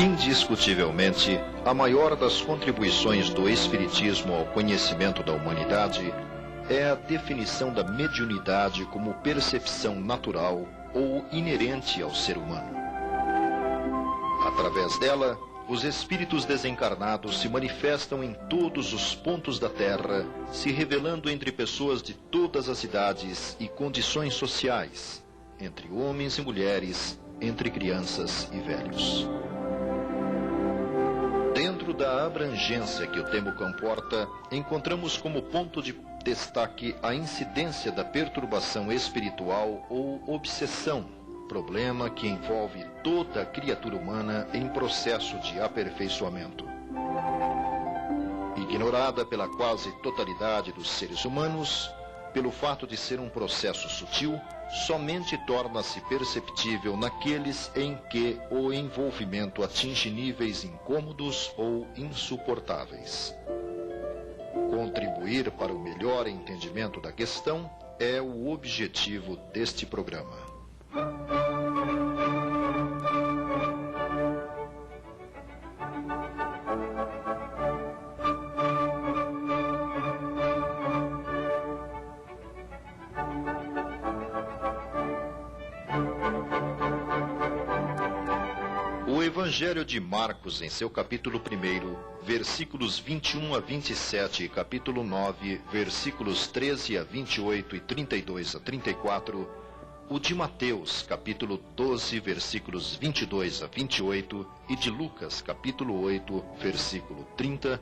Indiscutivelmente, a maior das contribuições do Espiritismo ao conhecimento da humanidade é a definição da mediunidade como percepção natural ou inerente ao ser humano. Através dela, os espíritos desencarnados se manifestam em todos os pontos da Terra, se revelando entre pessoas de todas as idades e condições sociais, entre homens e mulheres, entre crianças e velhos. Dentro da abrangência que o tema comporta, encontramos como ponto de destaque a incidência da perturbação espiritual ou obsessão, problema que envolve toda a criatura humana em processo de aperfeiçoamento. Ignorada pela quase totalidade dos seres humanos, pelo fato de ser um processo sutil, somente torna-se perceptível naqueles em que o envolvimento atinge níveis incômodos ou insuportáveis. Contribuir para o melhor entendimento da questão é o objetivo deste programa. O Evangelho de Marcos, em seu capítulo 1, versículos 21 a 27, e capítulo 9, versículos 13 a 28 e 32 a 34, o de Mateus, capítulo 12, versículos 22 a 28, e de Lucas, capítulo 8, versículo 30,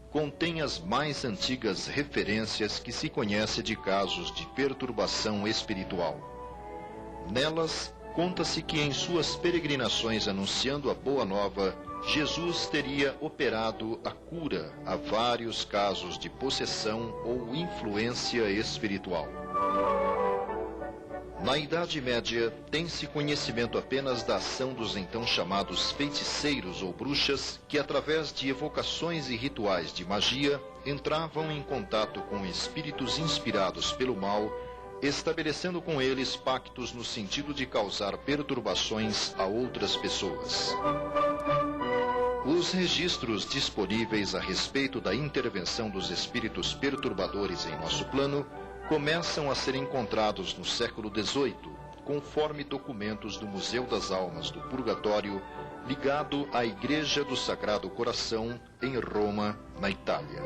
contém as mais antigas referências que se conhece de casos de perturbação espiritual. Nelas, conta-se que em suas peregrinações anunciando a Boa Nova, Jesus teria operado a cura a vários casos de possessão ou influência espiritual. Na Idade Média, tem-se conhecimento apenas da ação dos então chamados feiticeiros ou bruxas, que através de evocações e rituais de magia, entravam em contato com espíritos inspirados pelo mal, estabelecendo com eles pactos no sentido de causar perturbações a outras pessoas. Os registros disponíveis a respeito da intervenção dos espíritos perturbadores em nosso plano começam a ser encontrados no século XVIII, conforme documentos do Museu das Almas do Purgatório, ligado à Igreja do Sagrado Coração, em Roma, na Itália.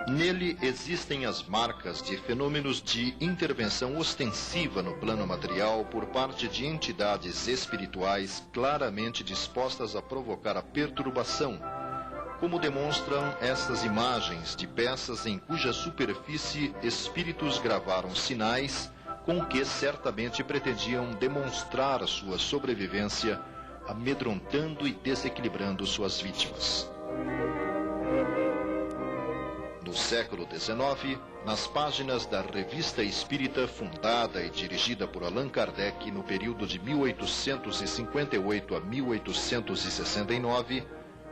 Nele existem as marcas de fenômenos de intervenção ostensiva no plano material por parte de entidades espirituais claramente dispostas a provocar a perturbação, como demonstram estas imagens de peças em cuja superfície espíritos gravaram sinais com que certamente pretendiam demonstrar a sua sobrevivência, amedrontando e desequilibrando suas vítimas. No século XIX, nas páginas da Revista Espírita, fundada e dirigida por Allan Kardec no período de 1858 a 1869,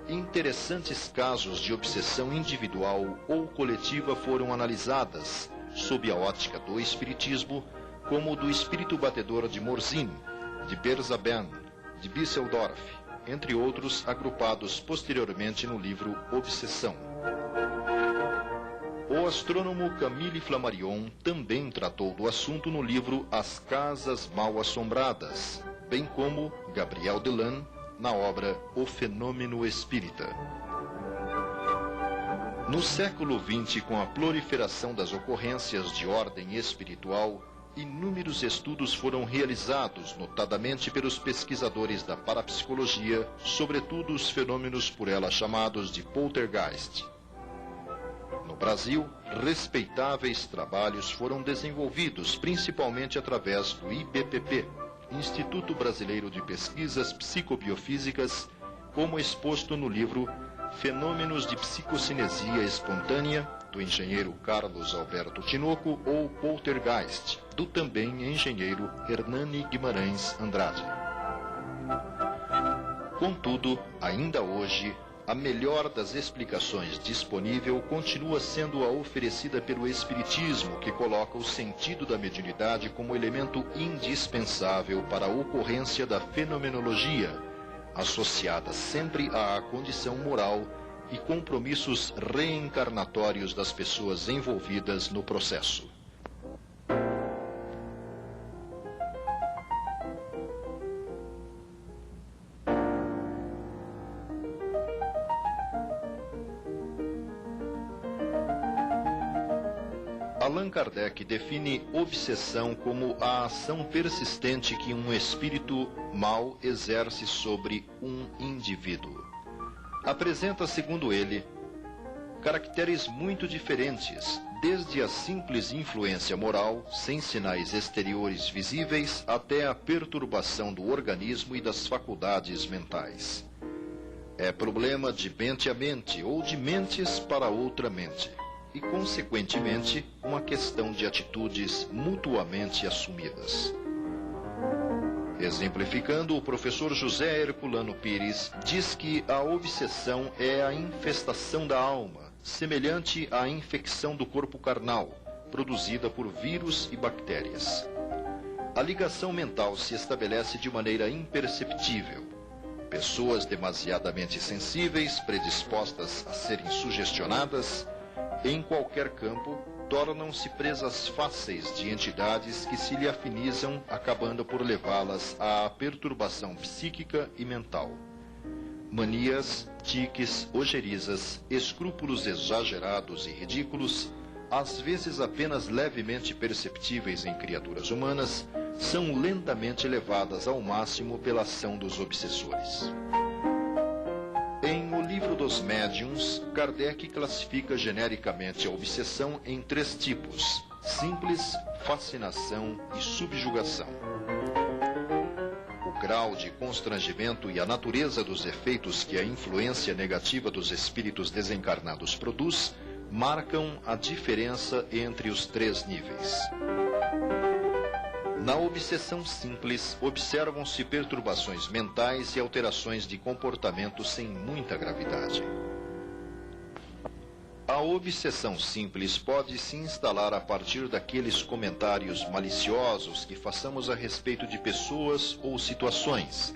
interessantes casos de obsessão individual ou coletiva foram analisadas, sob a ótica do Espiritismo, como o do espírito batedor de Morzine, de Berzabern, de Bisseldorf, entre outros agrupados posteriormente no livro Obsessão. O astrônomo Camille Flammarion também tratou do assunto no livro As Casas Mal Assombradas, bem como Gabriel Delan, na obra O Fenômeno Espírita. No século XX, com a proliferação das ocorrências de ordem espiritual, inúmeros estudos foram realizados, notadamente pelos pesquisadores da parapsicologia, sobretudo os fenômenos por ela chamados de poltergeist. No Brasil, respeitáveis trabalhos foram desenvolvidos, principalmente através do IBPP, Instituto Brasileiro de Pesquisas Psicobiofísicas, como exposto no livro Fenômenos de Psicocinesia Espontânea, do engenheiro Carlos Alberto Tinoco, ou Poltergeist, do também engenheiro Hernani Guimarães Andrade. Contudo, ainda hoje, a melhor das explicações disponível continua sendo a oferecida pelo Espiritismo, que coloca o sentido da mediunidade como elemento indispensável para a ocorrência da fenomenologia, associada sempre à condição moral e compromissos reencarnatórios das pessoas envolvidas no processo. Allan Kardec define obsessão como a ação persistente que um espírito mau exerce sobre um indivíduo. Apresenta, segundo ele, caracteres muito diferentes, desde a simples influência moral, sem sinais exteriores visíveis, até a perturbação do organismo e das faculdades mentais. É problema de mente a mente ou de mentes para outra mente. E, consequentemente, uma questão de atitudes mutuamente assumidas. Exemplificando, o professor José Herculano Pires diz que a obsessão é a infestação da alma, semelhante à infecção do corpo carnal, produzida por vírus e bactérias. A ligação mental se estabelece de maneira imperceptível. Pessoas demasiadamente sensíveis, predispostas a serem sugestionadas, em qualquer campo, tornam-se presas fáceis de entidades que se lhe afinizam, acabando por levá-las à perturbação psíquica e mental. Manias, tiques, ojerizas, escrúpulos exagerados e ridículos, às vezes apenas levemente perceptíveis em criaturas humanas, são lentamente levadas ao máximo pela ação dos obsessores. Em O Livro dos Médiuns, Kardec classifica genericamente a obsessão em 3 tipos: simples, fascinação e subjugação. O grau de constrangimento e a natureza dos efeitos que a influência negativa dos espíritos desencarnados produz marcam a diferença entre os 3 níveis. Na obsessão simples, observam-se perturbações mentais e alterações de comportamento sem muita gravidade. A obsessão simples pode se instalar a partir daqueles comentários maliciosos que façamos a respeito de pessoas ou situações,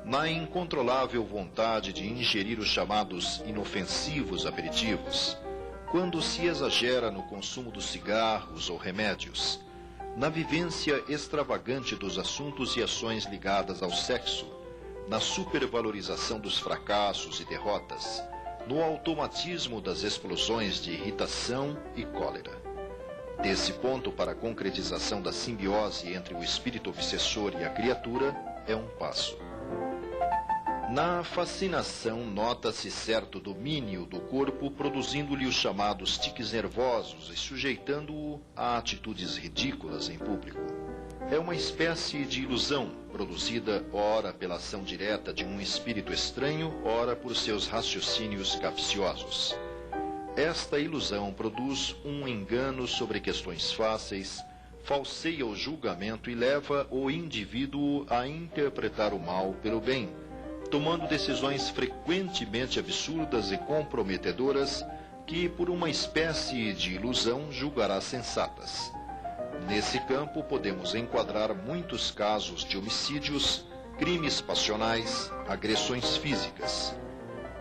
na incontrolável vontade de ingerir os chamados inofensivos aperitivos, quando se exagera no consumo dos cigarros ou remédios, na vivência extravagante dos assuntos e ações ligadas ao sexo, na supervalorização dos fracassos e derrotas, no automatismo das explosões de irritação e cólera. Desse ponto para a concretização da simbiose entre o espírito obsessor e a criatura é um passo. Na fascinação, nota-se certo domínio do corpo, produzindo-lhe os chamados tiques nervosos e sujeitando-o a atitudes ridículas em público. É uma espécie de ilusão, produzida ora pela ação direta de um espírito estranho, ora por seus raciocínios capciosos. Esta ilusão produz um engano sobre questões fáceis, falseia o julgamento e leva o indivíduo a interpretar o mal pelo bem, tomando decisões frequentemente absurdas e comprometedoras que, por uma espécie de ilusão, julgará sensatas. Nesse campo, podemos enquadrar muitos casos de homicídios, crimes passionais, agressões físicas.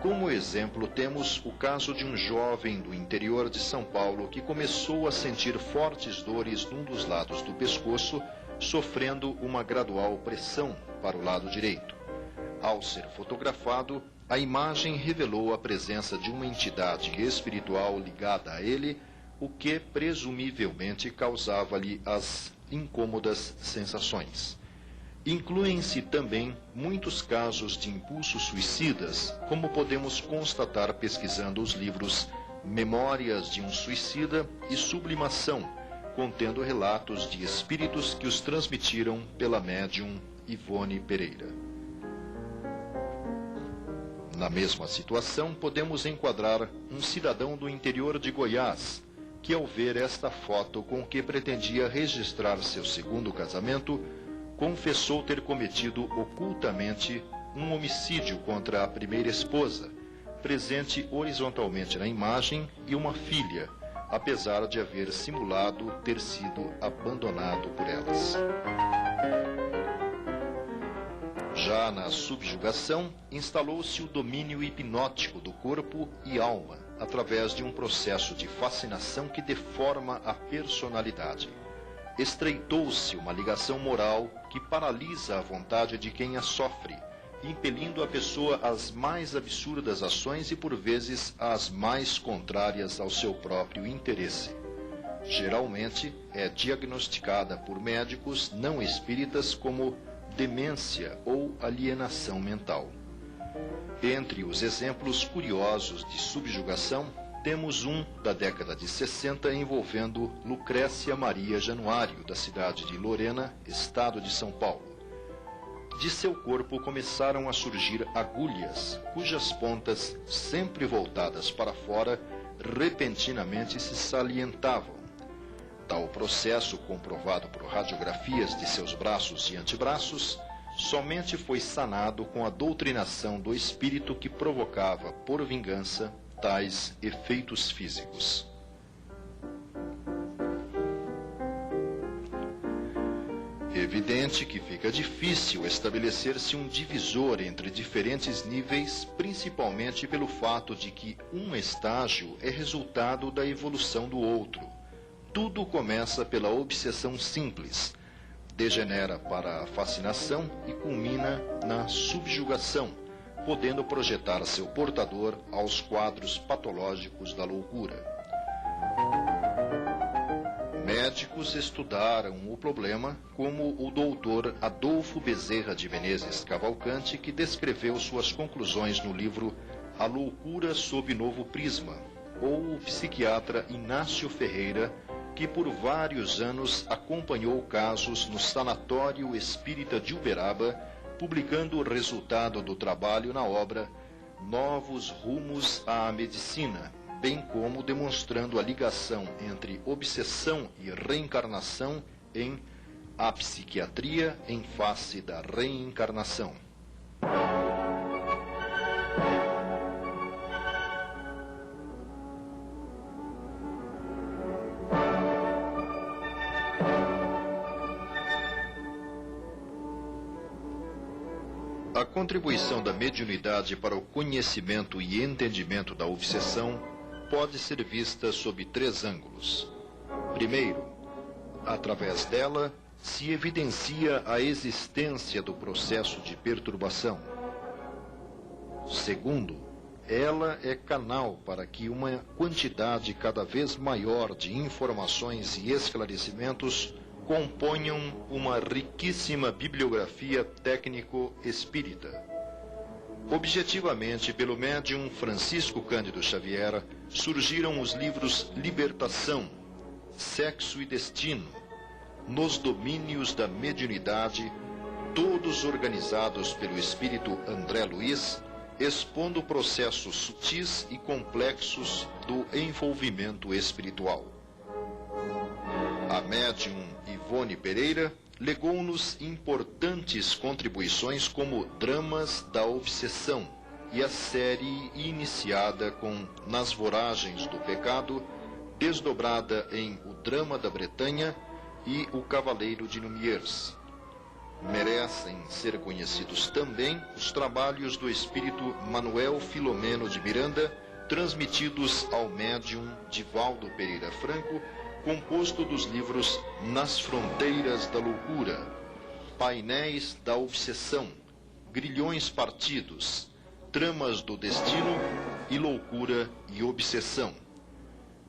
Como exemplo, temos o caso de um jovem do interior de São Paulo que começou a sentir fortes dores num dos lados do pescoço, sofrendo uma gradual pressão para o lado direito. Ao ser fotografado, a imagem revelou a presença de uma entidade espiritual ligada a ele, o que presumivelmente causava-lhe as incômodas sensações. Incluem-se também muitos casos de impulsos suicidas, como podemos constatar pesquisando os livros Memórias de um Suicida e Sublimação, contendo relatos de espíritos que os transmitiram pela médium Ivone Pereira. Na mesma situação, podemos enquadrar um cidadão do interior de Goiás, que ao ver esta foto com que pretendia registrar seu segundo casamento, confessou ter cometido ocultamente um homicídio contra a primeira esposa, presente horizontalmente na imagem, e uma filha, apesar de haver simulado ter sido abandonado por elas. Já na subjugação, instalou-se o domínio hipnótico do corpo e alma, através de um processo de fascinação que deforma a personalidade. Estreitou-se uma ligação moral que paralisa a vontade de quem a sofre, impelindo a pessoa às mais absurdas ações e, por vezes, às mais contrárias ao seu próprio interesse. Geralmente, é diagnosticada por médicos não espíritas como demência ou alienação mental. Entre os exemplos curiosos de subjugação, temos um da década de 60 envolvendo Lucrécia Maria Januário, da cidade de Lorena, estado de São Paulo. De seu corpo começaram a surgir agulhas, cujas pontas, sempre voltadas para fora, repentinamente se salientavam. Tal processo, comprovado por radiografias de seus braços e antebraços, somente foi sanado com a doutrinação do espírito que provocava, por vingança, tais efeitos físicos. Evidente que fica difícil estabelecer-se um divisor entre diferentes níveis, principalmente pelo fato de que um estágio é resultado da evolução do outro. Tudo começa pela obsessão simples, degenera para a fascinação e culmina na subjugação, podendo projetar seu portador aos quadros patológicos da loucura. Médicos estudaram o problema, como o doutor Adolfo Bezerra de Menezes Cavalcante, que descreveu suas conclusões no livro A Loucura sob Novo Prisma, ou o psiquiatra Inácio Ferreira, que por vários anos acompanhou casos no Sanatório Espírita de Uberaba, publicando o resultado do trabalho na obra Novos Rumos à Medicina, bem como demonstrando a ligação entre obsessão e reencarnação em A Psiquiatria em Face da Reencarnação. A contribuição da mediunidade para o conhecimento e entendimento da obsessão pode ser vista sob 3 ângulos. Primeiro, através dela se evidencia a existência do processo de perturbação. Segundo, ela é canal para que uma quantidade cada vez maior de informações e esclarecimentos componham uma riquíssima bibliografia técnico-espírita. Objetivamente, pelo médium Francisco Cândido Xavier, surgiram os livros Libertação, Sexo e Destino, Nos Domínios da Mediunidade, todos organizados pelo espírito André Luiz, expondo processos sutis e complexos do envolvimento espiritual. A médium Ivone Pereira legou-nos importantes contribuições como Dramas da Obsessão e a série iniciada com Nas Voragens do Pecado, desdobrada em O Drama da Bretanha e O Cavaleiro de Lumières. Merecem ser conhecidos também os trabalhos do espírito Manuel Filomeno de Miranda, transmitidos ao médium Divaldo Pereira Franco, composto dos livros Nas Fronteiras da Loucura, Painéis da Obsessão, Grilhões Partidos, Tramas do Destino e Loucura e Obsessão.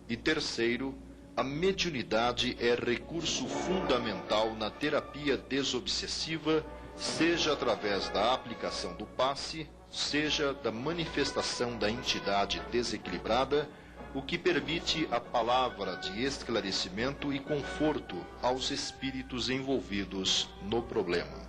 E terceiro, a mediunidade é recurso fundamental na terapia desobsessiva, seja através da aplicação do passe, seja da manifestação da entidade desequilibrada, o que permite a palavra de esclarecimento e conforto aos espíritos envolvidos no problema.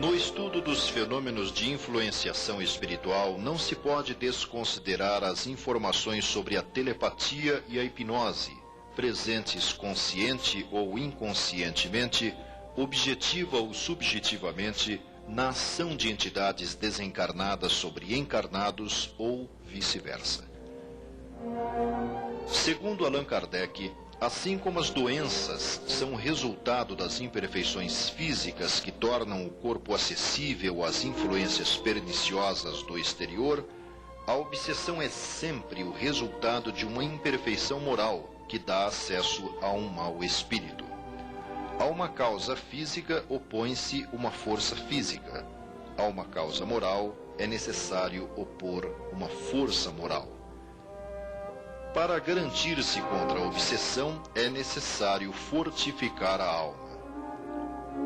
No estudo dos fenômenos de influenciação espiritual, não se pode desconsiderar as informações sobre a telepatia e a hipnose, presentes consciente ou inconscientemente, objetiva ou subjetivamente, na ação de entidades desencarnadas sobre encarnados ou vice-versa. Segundo Allan Kardec, assim como as doenças são resultado das imperfeições físicas que tornam o corpo acessível às influências perniciosas do exterior, a obsessão é sempre o resultado de uma imperfeição moral que dá acesso a um mau espírito. A uma causa física opõe-se uma força física. A uma causa moral é necessário opor uma força moral. Para garantir-se contra a obsessão, é necessário fortificar a alma.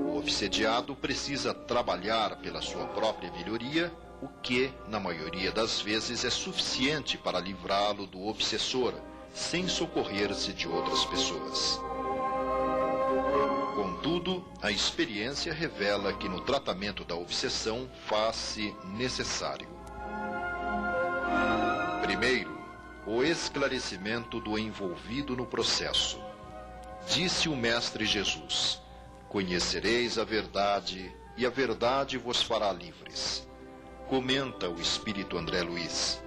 O obsediado precisa trabalhar pela sua própria melhoria, o que, na maioria das vezes, é suficiente para livrá-lo do obsessor, sem socorrer-se de outras pessoas. Contudo, a experiência revela que no tratamento da obsessão faz-se necessário: primeiro, o esclarecimento do envolvido no processo. Disse o Mestre Jesus: conhecereis a verdade, e a verdade vos fará livres. Comenta o espírito André Luiz: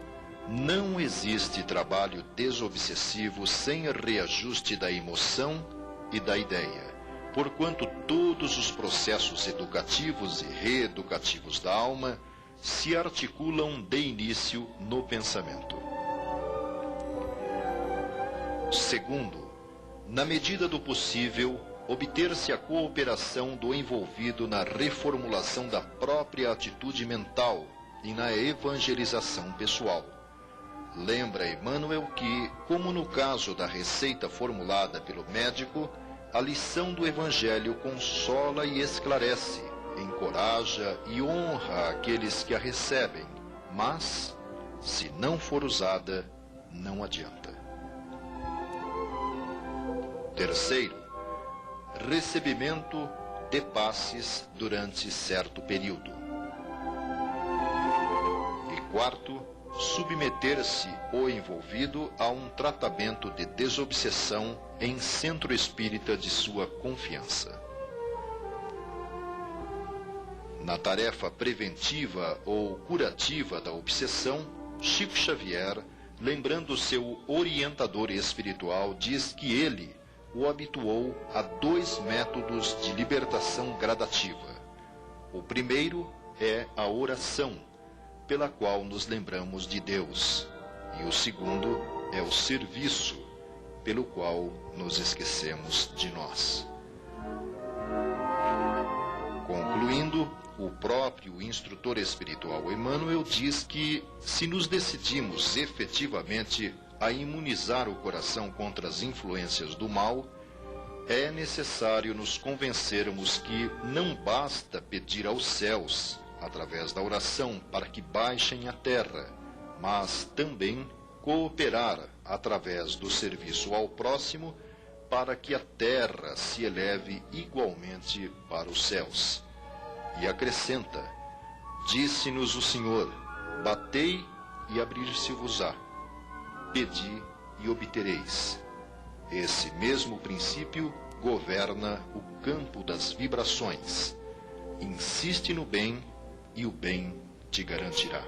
não existe trabalho desobsessivo sem reajuste da emoção e da ideia, porquanto todos os processos educativos e reeducativos da alma se articulam de início no pensamento. Segundo, na medida do possível, obter-se a cooperação do envolvido na reformulação da própria atitude mental e na evangelização pessoal. Lembra Emmanuel que, como no caso da receita formulada pelo médico, a lição do Evangelho consola e esclarece, encoraja e honra aqueles que a recebem, mas, se não for usada, não adianta. Terceiro, recebimento de passes durante certo período. E quarto, submeter-se o envolvido a um tratamento de desobsessão em centro espírita de sua confiança. Na tarefa preventiva ou curativa da obsessão, Chico Xavier, lembrando seu orientador espiritual, diz que ele o habituou a 2 métodos de libertação gradativa. O primeiro é a oração, pela qual nos lembramos de Deus, e o segundo é o serviço, pelo qual nos esquecemos de nós. Concluindo, o próprio instrutor espiritual Emmanuel diz que, se nos decidimos efetivamente a imunizar o coração contra as influências do mal, é necessário nos convencermos que não basta pedir aos céus, através da oração, para que baixem à terra, mas também cooperar através do serviço ao próximo para que a terra se eleve igualmente para os céus. E acrescenta: disse-nos o Senhor: batei e abrir-se-vos-á, pedi e obtereis. Esse mesmo princípio governa o campo das vibrações. Insiste no bem e o bem te garantirá.